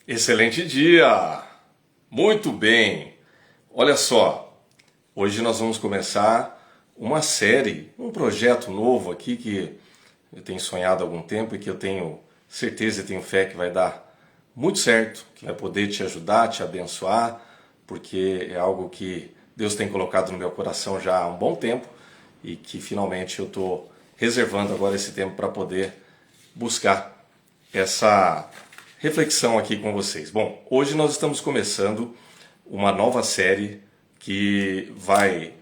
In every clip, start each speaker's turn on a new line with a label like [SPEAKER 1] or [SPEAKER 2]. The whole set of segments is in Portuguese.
[SPEAKER 1] Excelente dia! Muito bem! Olha só, hoje nós vamos começar uma série, um projeto novo aqui que eu tenho sonhado há algum tempo e que eu tenho certeza e tenho fé que vai dar muito certo, que vai poder te ajudar, te abençoar, porque é algo que Deus tem colocado no meu coração já há um bom tempo e que finalmente eu estou reservando agora esse tempo para poder buscar essa reflexão aqui com vocês. Bom, hoje nós estamos começando uma nova série que vai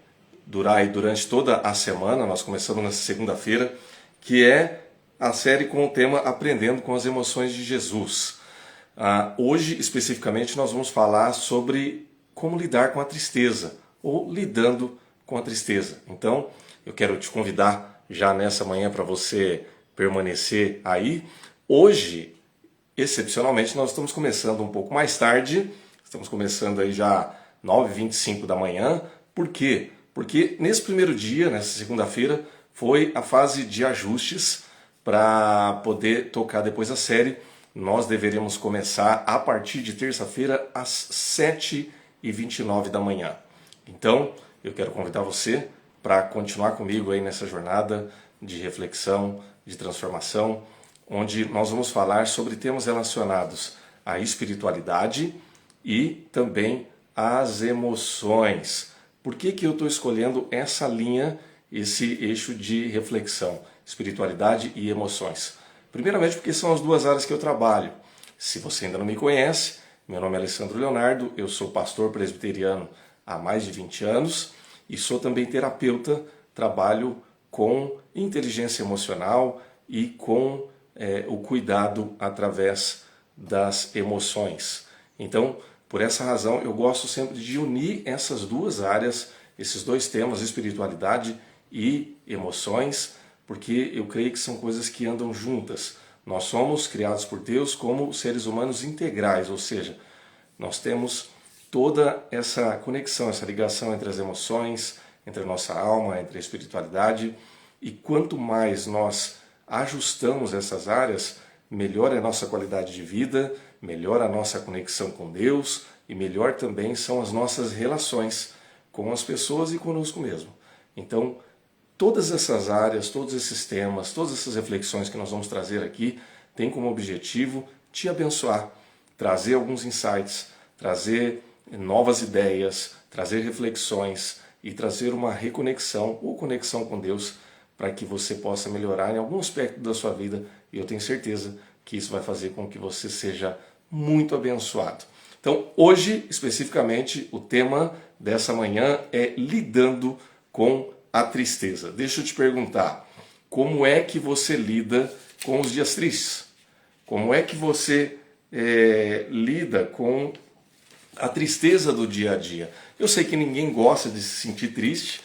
[SPEAKER 1] durar aí durante toda a semana. Nós começamos nessa segunda-feira, que é a série com o tema Aprendendo com as Emoções de Jesus. Hoje, especificamente, nós vamos falar sobre como lidar com a tristeza, ou lidando com a tristeza. Então, eu quero te convidar já nessa manhã para você permanecer aí. Hoje, excepcionalmente, nós estamos começando um pouco mais tarde, estamos começando aí já 9h25 da manhã. Por quê? Porque nesse primeiro dia, nessa segunda-feira, foi a fase de ajustes para poder tocar depois a série. Nós deveríamos começar a partir de terça-feira às 7h29 da manhã. Então, eu quero convidar você para continuar comigo aí nessa jornada de reflexão, de transformação, onde nós vamos falar sobre temas relacionados à espiritualidade e também às emoções. Por que eu estou escolhendo essa linha, esse eixo de reflexão, espiritualidade e emoções? Primeiramente porque são as duas áreas que eu trabalho. Se você ainda não me conhece, meu nome é Alessandro Leonardo, eu sou pastor presbiteriano há mais de 20 anos e sou também terapeuta, trabalho com inteligência emocional e com o cuidado através das emoções. Então, por essa razão, eu gosto sempre de unir essas duas áreas, esses dois temas, espiritualidade e emoções, porque eu creio que são coisas que andam juntas. Nós somos criados por Deus como seres humanos integrais, ou seja, nós temos toda essa conexão, essa ligação entre as emoções, entre a nossa alma, entre a espiritualidade, e quanto mais nós ajustamos essas áreas, melhor é a nossa qualidade de vida, melhor a nossa conexão com Deus e melhor também são as nossas relações com as pessoas e conosco mesmo. Então, todas essas áreas, todos esses temas, todas essas reflexões que nós vamos trazer aqui têm como objetivo te abençoar, trazer alguns insights, trazer novas ideias, trazer reflexões e trazer uma reconexão ou conexão com Deus para que você possa melhorar em algum aspecto da sua vida, e eu tenho certeza que isso vai fazer com que você seja muito abençoado. Então, hoje, especificamente, o tema dessa manhã é lidando com a tristeza. Deixa eu te perguntar, como é que você lida com os dias tristes? Como é que você lida com a tristeza do dia a dia? Eu sei que ninguém gosta de se sentir triste,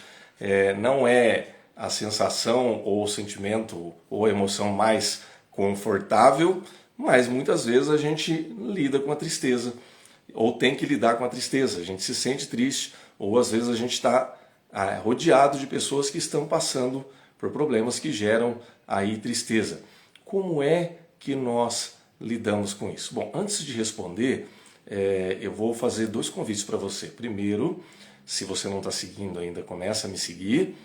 [SPEAKER 1] não é a sensação ou o sentimento ou a emoção mais confortável, mas muitas vezes a gente lida com a tristeza, ou tem que lidar com a tristeza. A gente se sente triste, ou às vezes a gente está rodeado de pessoas que estão passando por problemas que geram aí tristeza. Como é que nós lidamos com isso? Bom, antes de responder, eu vou fazer dois convites para você. Primeiro, se você não está seguindo ainda, começa a me seguir.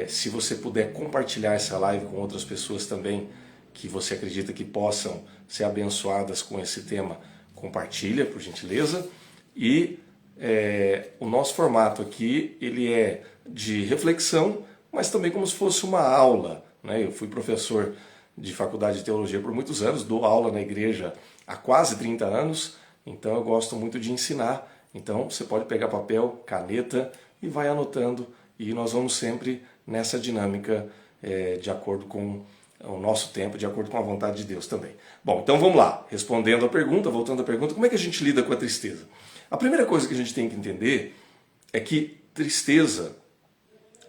[SPEAKER 1] Se você puder compartilhar essa live com outras pessoas também que você acredita que possam ser abençoadas com esse tema, compartilha, por gentileza. E o nosso formato aqui, ele é de reflexão, mas também como se fosse uma aula, né? Eu fui professor de faculdade de teologia por muitos anos, dou aula na igreja há quase 30 anos, então eu gosto muito de ensinar. Então você pode pegar papel, caneta e vai anotando, e nós vamos sempre nessa dinâmica de acordo com o nosso tempo, de acordo com a vontade de Deus também. Bom, então vamos lá. Respondendo a pergunta, voltando à pergunta, como é que a gente lida com a tristeza? A primeira coisa que a gente tem que entender é que tristeza,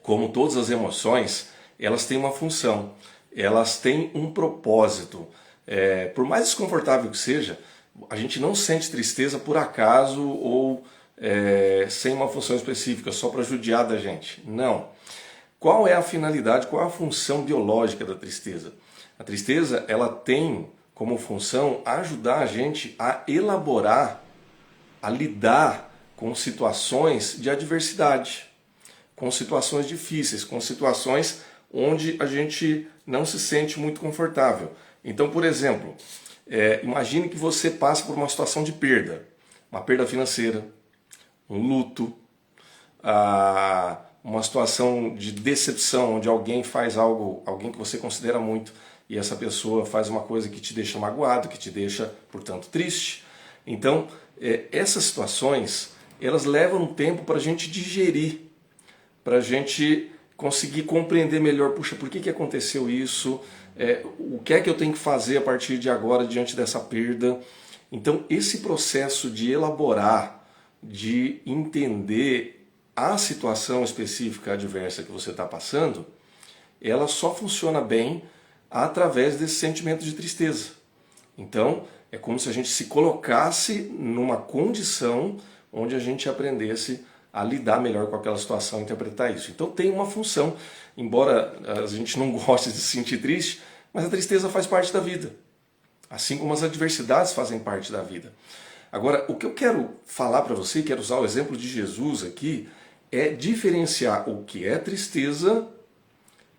[SPEAKER 1] como todas as emoções, elas têm uma função, elas têm um propósito. Por mais desconfortável que seja, a gente não sente tristeza por acaso ou sem uma função específica, só para judiar da gente. Não. Qual é a finalidade, qual é a função biológica da tristeza? A tristeza, ela tem como função ajudar a gente a elaborar, a lidar com situações de adversidade, com situações difíceis, com situações onde a gente não se sente muito confortável. Então, por exemplo, imagine que você passa por uma situação de perda, uma perda financeira, um luto, uma situação de decepção, onde alguém faz algo, alguém que você considera muito, e essa pessoa faz uma coisa que te deixa magoado, que te deixa, portanto, triste. Então, essas situações, elas levam um tempo para a gente digerir, para a gente conseguir compreender melhor, puxa, por que aconteceu isso? O que é que eu tenho que fazer a partir de agora diante dessa perda? Então, esse processo de elaborar, de entender a situação específica adversa que você está passando, ela só funciona bem através desse sentimento de tristeza. Então, é como se a gente se colocasse numa condição onde a gente aprendesse a lidar melhor com aquela situação e interpretar isso. Então tem uma função, embora a gente não goste de se sentir triste, mas a tristeza faz parte da vida. Assim como as adversidades fazem parte da vida. Agora, o que eu quero falar para você, quero usar o exemplo de Jesus aqui, é diferenciar o que é tristeza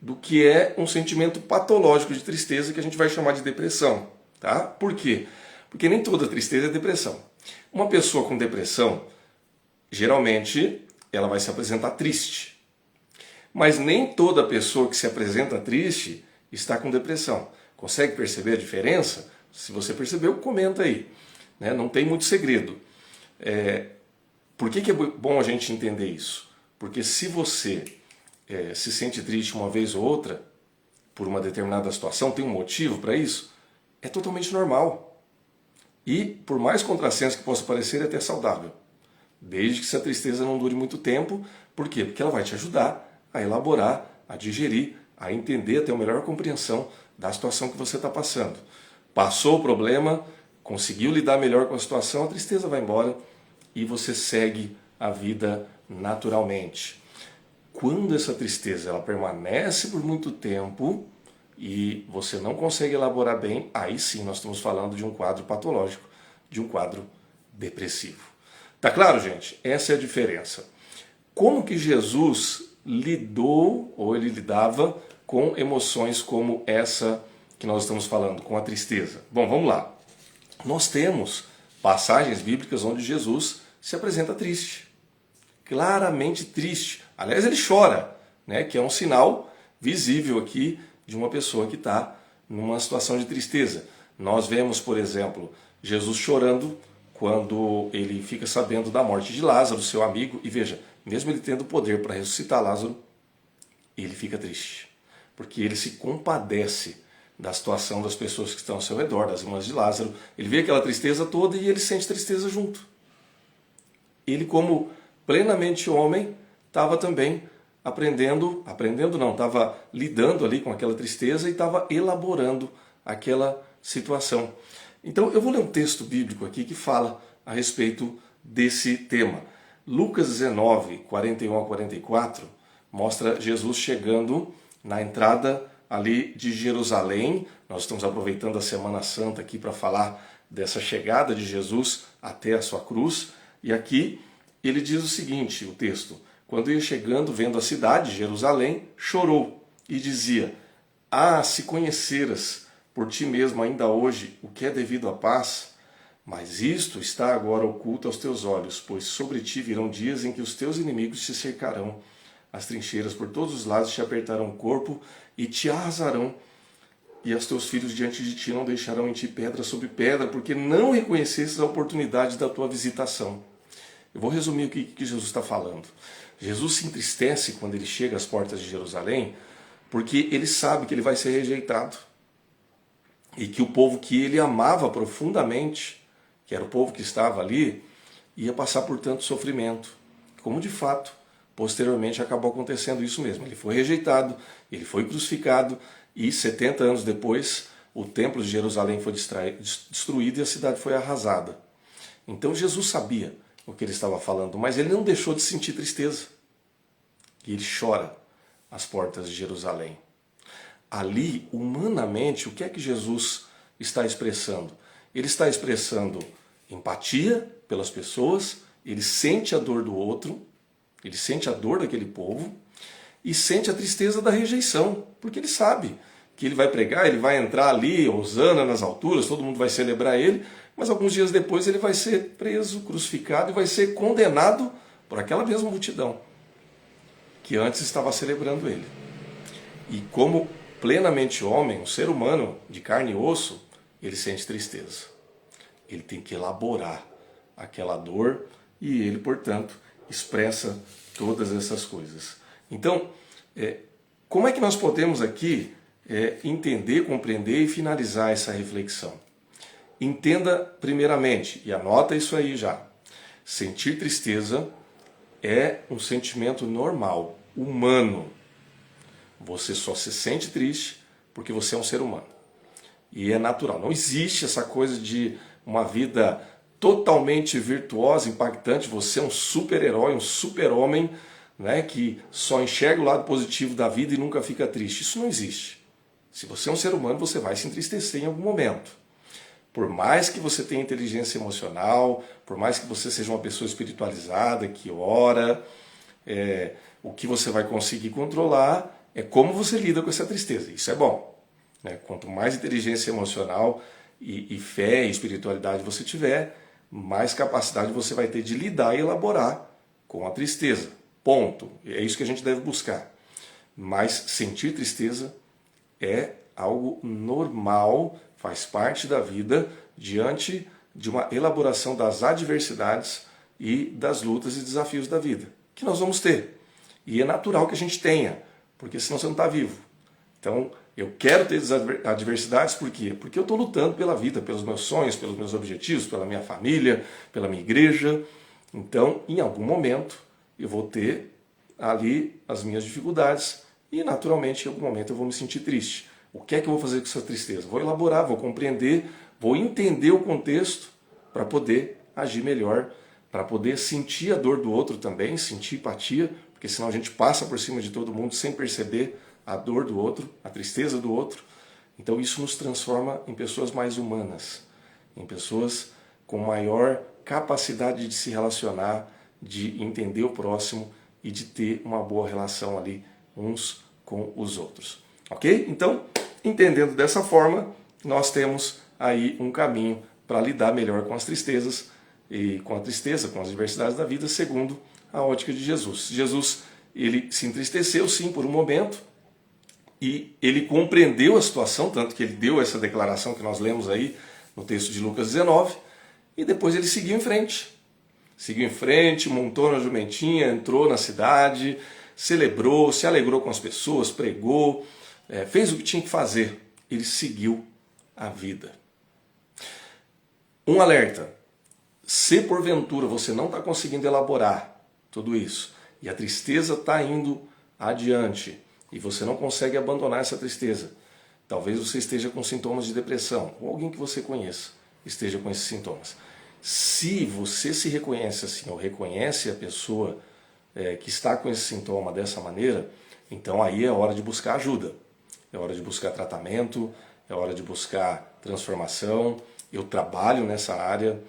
[SPEAKER 1] do que é um sentimento patológico de tristeza que a gente vai chamar de depressão. Tá? Por quê? Porque nem toda tristeza é depressão. Uma pessoa com depressão, geralmente, ela vai se apresentar triste. Mas nem toda pessoa que se apresenta triste está com depressão. Consegue perceber a diferença? Se você percebeu, comenta aí. Né? Não tem muito segredo. Por que é bom a gente entender isso? Porque se você se sente triste uma vez ou outra, por uma determinada situação, tem um motivo para isso, é totalmente normal. E, por mais contrassenso que possa parecer, é até saudável. Desde que essa tristeza não dure muito tempo. Por quê? Porque ela vai te ajudar a elaborar, a digerir, a entender, a ter uma melhor compreensão da situação que você está passando. Passou o problema, conseguiu lidar melhor com a situação, a tristeza vai embora e você segue a vida naturalmente. Quando essa tristeza ela permanece por muito tempo e você não consegue elaborar bem, aí sim nós estamos falando de um quadro patológico, de um quadro depressivo. Tá claro, gente? Essa é a diferença. Como que Jesus lidou, ou ele lidava, com emoções como essa que nós estamos falando, com a tristeza? Bom, vamos lá. Nós temos passagens bíblicas onde Jesus se apresenta triste. Claramente triste. Aliás, ele chora, né? Que é um sinal visível aqui de uma pessoa que está numa situação de tristeza. Nós vemos, por exemplo, Jesus chorando quando ele fica sabendo da morte de Lázaro, seu amigo, e veja, mesmo ele tendo poder para ressuscitar Lázaro, ele fica triste, porque ele se compadece da situação das pessoas que estão ao seu redor, das irmãs de Lázaro. Ele vê aquela tristeza toda e ele sente tristeza junto. Ele, como plenamente homem, estava também estava lidando ali com aquela tristeza e estava elaborando aquela situação. Então eu vou ler um texto bíblico aqui que fala a respeito desse tema. Lucas 19, 41 a 44, mostra Jesus chegando na entrada ali de Jerusalém. Nós estamos aproveitando a Semana Santa aqui para falar dessa chegada de Jesus até a sua cruz. E aqui ele diz o seguinte, o texto: quando ia chegando, vendo a cidade, Jerusalém, chorou e dizia: ah, se conheceras por ti mesmo ainda hoje o que é devido à paz, mas isto está agora oculto aos teus olhos, pois sobre ti virão dias em que os teus inimigos te cercarão, as trincheiras por todos os lados te apertarão o corpo e te arrasarão, e os teus filhos diante de ti não deixarão em ti pedra sobre pedra, porque não reconhecestes a oportunidade da tua visitação. Eu vou resumir o que Jesus está falando. Jesus se entristece quando ele chega às portas de Jerusalém, porque ele sabe que ele vai ser rejeitado. E que o povo que ele amava profundamente, que era o povo que estava ali, ia passar por tanto sofrimento. Como de fato, posteriormente acabou acontecendo isso mesmo. Ele foi rejeitado, ele foi crucificado e 70 anos depois o templo de Jerusalém foi destruído e a cidade foi arrasada. Então Jesus sabia o que ele estava falando, mas ele não deixou de sentir tristeza. E ele chora às portas de Jerusalém. Ali, humanamente, o que é que Jesus está expressando? Ele está expressando empatia pelas pessoas, ele sente a dor do outro, ele sente a dor daquele povo e sente a tristeza da rejeição, porque ele sabe que ele vai pregar, ele vai entrar ali, hosana nas alturas, todo mundo vai celebrar ele, mas alguns dias depois ele vai ser preso, crucificado e vai ser condenado por aquela mesma multidão que antes estava celebrando ele. E como plenamente homem, um ser humano de carne e osso, ele sente tristeza. Ele tem que elaborar aquela dor e ele, portanto, expressa todas essas coisas. Então, como é que nós podemos aqui entender, compreender e finalizar essa reflexão? Entenda primeiramente, e anota isso aí já, sentir tristeza é um sentimento normal, humano. Você só se sente triste porque você é um ser humano. E é natural. Não existe essa coisa de uma vida totalmente virtuosa, impactante. Você é um super-herói, um super-homem, né, que só enxerga o lado positivo da vida e nunca fica triste. Isso não existe. Se você é um ser humano, você vai se entristecer em algum momento. Por mais que você tenha inteligência emocional, por mais que você seja uma pessoa espiritualizada, que ora, o que você vai conseguir controlar é como você lida com essa tristeza. Isso é bom. Quanto mais inteligência emocional e fé e espiritualidade você tiver, mais capacidade você vai ter de lidar e elaborar com a tristeza. Ponto. É isso que a gente deve buscar. Mas sentir tristeza é algo normal, faz parte da vida diante de uma elaboração das adversidades e das lutas e desafios da vida, que nós vamos ter. E é natural que a gente tenha, porque senão você não está vivo. Então, eu quero ter adversidades, por quê? Porque eu estou lutando pela vida, pelos meus sonhos, pelos meus objetivos, pela minha família, pela minha igreja. Então, em algum momento, eu vou ter ali as minhas dificuldades e, naturalmente, em algum momento eu vou me sentir triste. O que é que eu vou fazer com essa tristeza? Vou elaborar, vou compreender, vou entender o contexto para poder agir melhor, para poder sentir a dor do outro também, sentir empatia, porque senão a gente passa por cima de todo mundo sem perceber a dor do outro, a tristeza do outro. Então isso nos transforma em pessoas mais humanas, em pessoas com maior capacidade de se relacionar, de entender o próximo e de ter uma boa relação ali uns com os outros. Ok? Então, entendendo dessa forma, nós temos aí um caminho para lidar melhor com as tristezas e com a tristeza, com as adversidades da vida, segundo a ótica de Jesus. Jesus, ele se entristeceu sim por um momento e ele compreendeu a situação, tanto que ele deu essa declaração que nós lemos aí no texto de Lucas 19, e depois ele seguiu em frente. Seguiu em frente, montou na jumentinha, entrou na cidade, celebrou, se alegrou com as pessoas, pregou, fez o que tinha que fazer. Ele seguiu a vida. Um alerta: se porventura você não está conseguindo elaborar tudo isso e a tristeza está indo adiante e você não consegue abandonar essa tristeza, talvez você esteja com sintomas de depressão ou alguém que você conheça esteja com esses sintomas. Se você se reconhece assim ou reconhece a pessoa que está com esse sintoma dessa maneira, então aí é hora de buscar ajuda, é hora de buscar tratamento, é hora de buscar transformação. Eu trabalho nessa área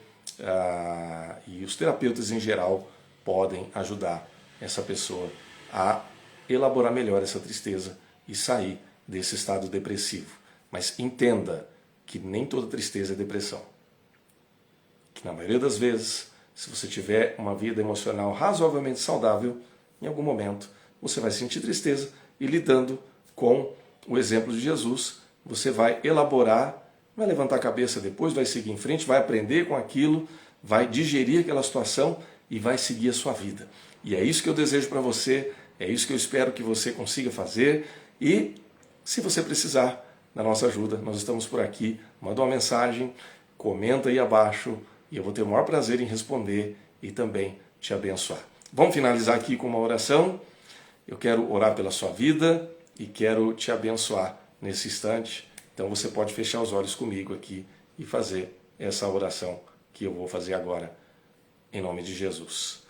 [SPEAKER 1] e os terapeutas em geral podem ajudar essa pessoa a elaborar melhor essa tristeza e sair desse estado depressivo. Mas entenda que nem toda tristeza é depressão. Que na maioria das vezes, se você tiver uma vida emocional razoavelmente saudável, em algum momento você vai sentir tristeza e lidando com o exemplo de Jesus, você vai elaborar, vai levantar a cabeça depois, vai seguir em frente, vai aprender com aquilo, vai digerir aquela situação e vai seguir a sua vida. E é isso que eu desejo para você, é isso que eu espero que você consiga fazer. E se você precisar da nossa ajuda, nós estamos por aqui. Manda uma mensagem, comenta aí abaixo e eu vou ter o maior prazer em responder e também te abençoar. Vamos finalizar aqui com uma oração. Eu quero orar pela sua vida e quero te abençoar nesse instante. Então você pode fechar os olhos comigo aqui e fazer essa oração que eu vou fazer agora, em nome de Jesus.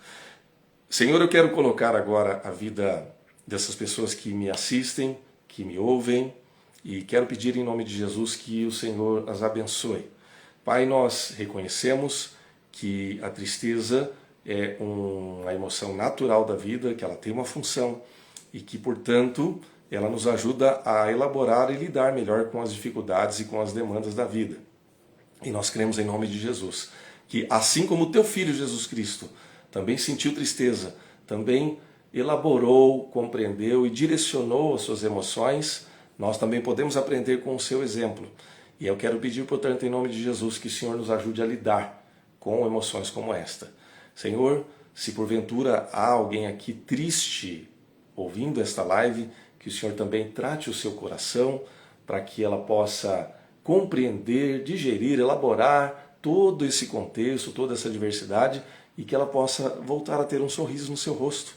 [SPEAKER 1] Senhor, eu quero colocar agora a vida dessas pessoas que me assistem, que me ouvem, e quero pedir em nome de Jesus que o Senhor as abençoe. Pai, nós reconhecemos que a tristeza é uma emoção natural da vida, que ela tem uma função e que, portanto, ela nos ajuda a elaborar e lidar melhor com as dificuldades e com as demandas da vida. E nós cremos em nome de Jesus, que assim como o teu Filho Jesus Cristo também sentiu tristeza, também elaborou, compreendeu e direcionou as suas emoções, nós também podemos aprender com o seu exemplo. E eu quero pedir, portanto, em nome de Jesus, que o Senhor nos ajude a lidar com emoções como esta. Senhor, se porventura há alguém aqui triste ouvindo esta live, que o Senhor também trate o seu coração para que ela possa compreender, digerir, elaborar todo esse contexto, toda essa diversidade e que ela possa voltar a ter um sorriso no seu rosto,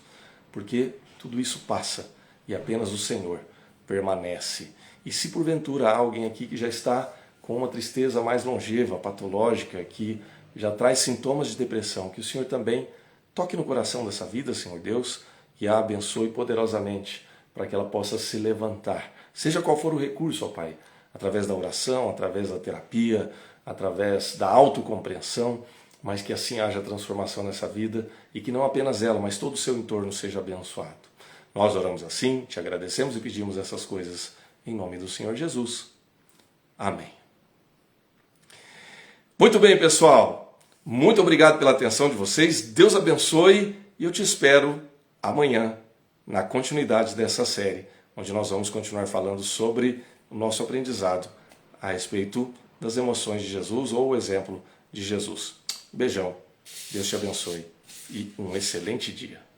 [SPEAKER 1] porque tudo isso passa e apenas o Senhor permanece. E se porventura há alguém aqui que já está com uma tristeza mais longeva, patológica, que já traz sintomas de depressão, que o Senhor também toque no coração dessa vida, Senhor Deus, e a abençoe poderosamente para que ela possa se levantar. Seja qual for o recurso, ó Pai, através da oração, através da terapia, através da autocompreensão, mas que assim haja transformação nessa vida e que não apenas ela, mas todo o seu entorno seja abençoado. Nós oramos assim, te agradecemos e pedimos essas coisas em nome do Senhor Jesus. Amém. Muito bem, pessoal. Muito obrigado pela atenção de vocês. Deus abençoe e eu te espero amanhã na continuidade dessa série, onde nós vamos continuar falando sobre o nosso aprendizado a respeito das emoções de Jesus ou o exemplo de Jesus. Beijão, Deus te abençoe e um excelente dia.